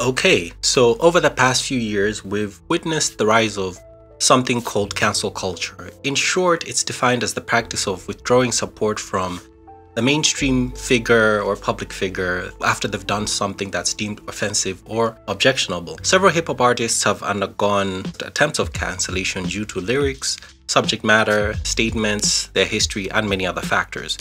Okay, so over the past few years, we've witnessed the rise of something called cancel culture. In short, it's defined as the practice of withdrawing support from the mainstream figure or public figure after they've done something that's deemed offensive or objectionable. Several hip-hop artists have undergone attempts of cancellation due to lyrics, subject matter, statements, their history, and many other factors.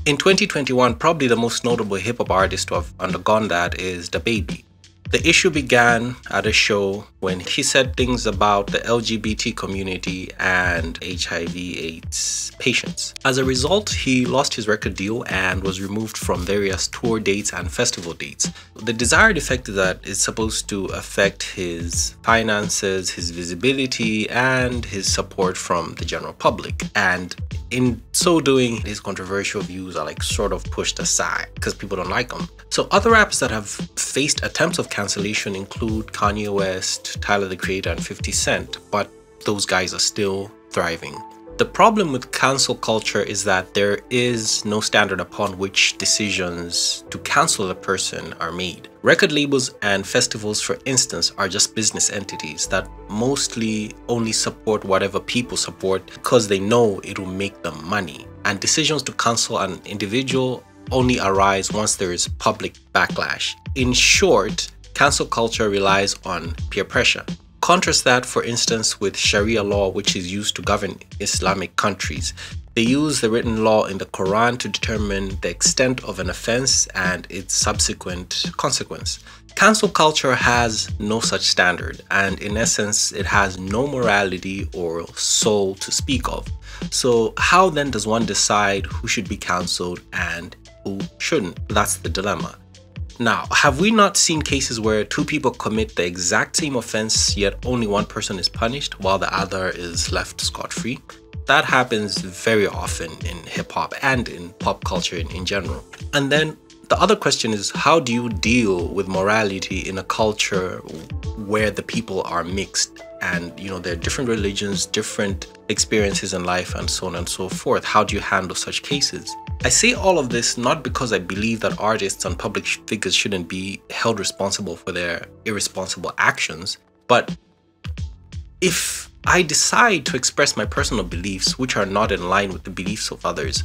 In 2021, probably the most notable hip-hop artist to have undergone that is DaBaby. The issue began at a show when he said things about the LGBT community and HIV/AIDS patients. As a result, he lost his record deal and was removed from various tour dates and festival dates. The desired effect is that it's supposed to affect his finances, his visibility, and his support from the general public. And in so doing, his controversial views are sort of pushed aside because people don't like him. So other rappers that have faced attempts of cancellation include Kanye West, Tyler the Creator, and 50 Cent, but those guys are still thriving. The problem with cancel culture is that there is no standard upon which decisions to cancel a person are made. Record labels and festivals, for instance, are just business entities that mostly only support whatever people support because they know it will make them money. And decisions to cancel an individual only arise once there is public backlash. In short, cancel culture relies on peer pressure. Contrast that, for instance, with Sharia law, which is used to govern Islamic countries. They use the written law in the Quran to determine the extent of an offense and its subsequent consequence. Cancel culture has no such standard, and in essence, it has no morality or soul to speak of. So how then does one decide who should be cancelled and who shouldn't? That's the dilemma. Now, have we not seen cases where two people commit the exact same offense, yet only one person is punished while the other is left scot-free? That happens very often in hip-hop and in pop culture in general. And then the other question is, how do you deal with morality in a culture where the people are mixed and there are different religions, different experiences in life, and so on and so forth? How do you handle such cases? I say all of this not because I believe that artists and public figures shouldn't be held responsible for their irresponsible actions, but if I decide to express my personal beliefs which are not in line with the beliefs of others,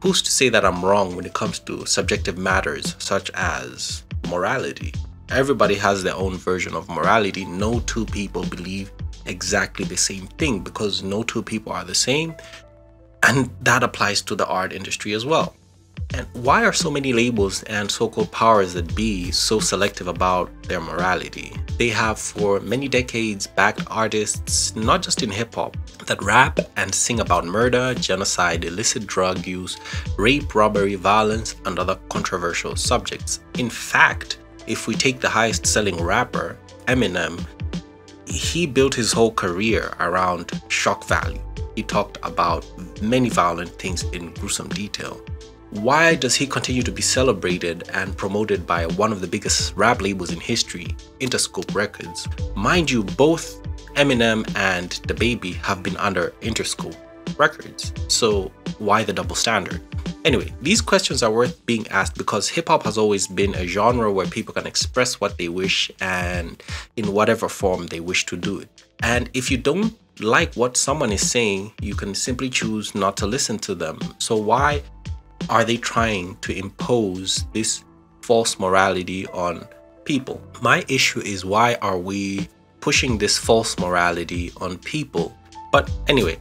who's to say that I'm wrong when it comes to subjective matters such as morality? Everybody has their own version of morality. No two people believe exactly the same thing because no two people are the same. And that applies to the art industry as well. And why are so many labels and so-called powers that be so selective about their morality? They have for many decades backed artists, not just in hip-hop, that rap and sing about murder, genocide, illicit drug use, rape, robbery, violence, and other controversial subjects. In fact, if we take the highest-selling rapper, Eminem, he built his whole career around shock value. He talked about many violent things in gruesome detail. Why does he continue to be celebrated and promoted by one of the biggest rap labels in history, Interscope Records? Mind you, both Eminem and DaBaby have been under Interscope Records, so why the double standard? Anyway, these questions are worth being asked because hip-hop has always been a genre where people can express what they wish and in whatever form they wish to do it. And if you don't like what someone is saying, you can simply choose not to listen to them. So why are they trying to impose this false morality on people? My issue is, why are we pushing this false morality on people? But anyway,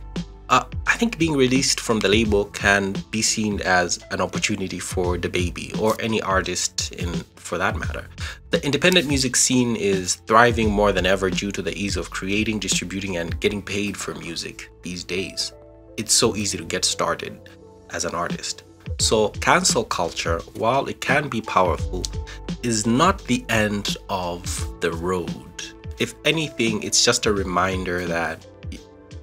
I think being released from the label can be seen as an opportunity for DaBaby or any artist for that matter. The independent music scene is thriving more than ever due to the ease of creating, distributing, and getting paid for music these days. It's so easy to get started as an artist. So cancel culture, while it can be powerful, is not the end of the road. If anything, it's just a reminder that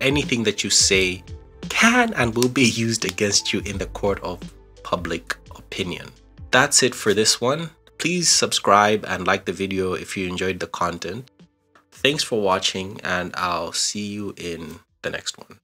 anything that you say can and will be used against you in the court of public opinion. That's it for this one. Please subscribe and like the video if you enjoyed the content. Thanks for watching, and I'll see you in the next one.